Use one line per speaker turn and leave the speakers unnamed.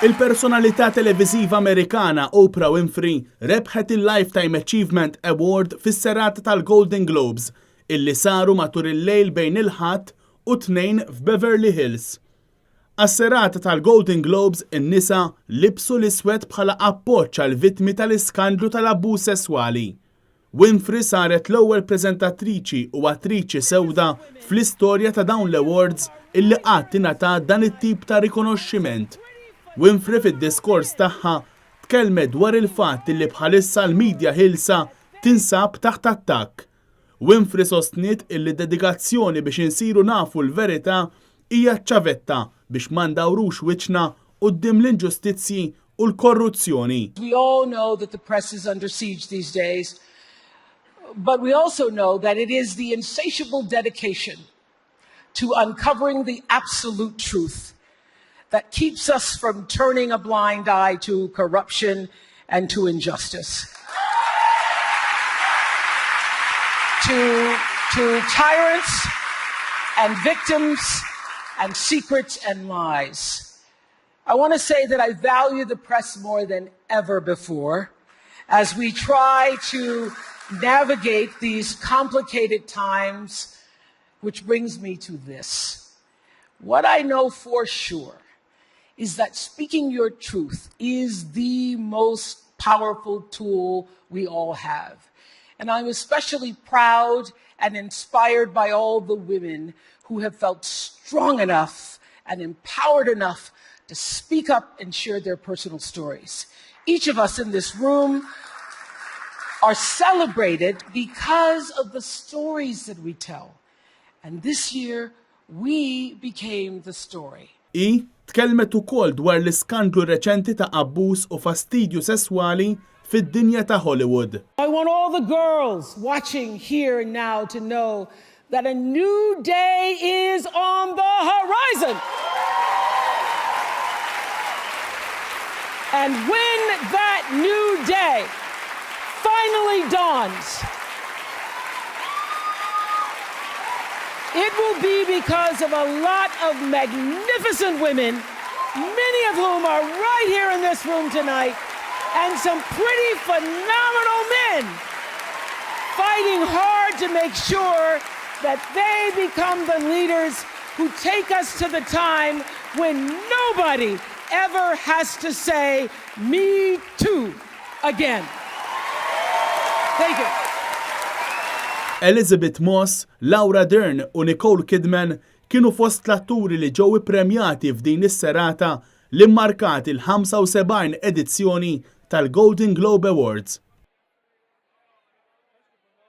Il-personalità televiżiva Amerikana Oprah Winfrey rebħet il-Lifetime Achievement Award fis-serata tal-Golden Globes illi saru matul il-lejl bejn il-Ħadd u Tnejn f'Beverly Hills. Għas-serata tal-Golden Globes in-nisa libsu l-iswed bħala appoġġ għall-vittmi tal-iskandlu tal-abbuż sesswali. Winfrey saret l-ewwel preżentatriċi u attriċi sewda fl-istorja ta' dawn l-awards illi qatt ingħata dan it-tip ta' rikonoxximent. Winfrey fid-diskors tagħha tkellmet dwar il-fatt li bħalissa l-medja ħielsa tinsab taħt attakk. Winfrey sostniet illi dedikazzjoni biex insiru nafu l-verità hija ċavetta biex ma ndawrux wiċċna quddiem l-inġustizzji u l-korruzzjoni.
We all know that the press is under siege these days, but we also know that it is the insatiable dedication to uncovering the absolute truth that keeps us from turning a blind eye to corruption and to injustice. To tyrants and victims and secrets and lies. I want to say that I value the press more than ever before as we try to navigate these complicated times, which brings me to this. What I know for sure is that speaking your truth is the most powerful tool we all have. And I'm especially proud and inspired by all the women who have felt strong enough and empowered enough to speak up and share their personal stories. Each of us in this room are celebrated because of the stories that we tell. And this year, we became the story.
Tkellmet ukoll dwar l-iskandlu reċenti ta' abbuż u fastidju sesswali fid-dinja ta' Hollywood.
I want all the girls watching here and now to know that a new day is on the horizon. And when that new day finally dawns, it will be because of a lot of magnificent women, many of whom are right here in this room tonight, and some pretty phenomenal men fighting hard to make sure that they become the leaders who take us to the time when nobody ever has to say, "Me too," again. Thank you.
Elizabeth Moss, Laura Dern u Nicole Kidman kienu fost l-atturi li ġew ippremjati f'din is-serata li mmarkat il-75 edizzjoni tal-Golden Globe Awards.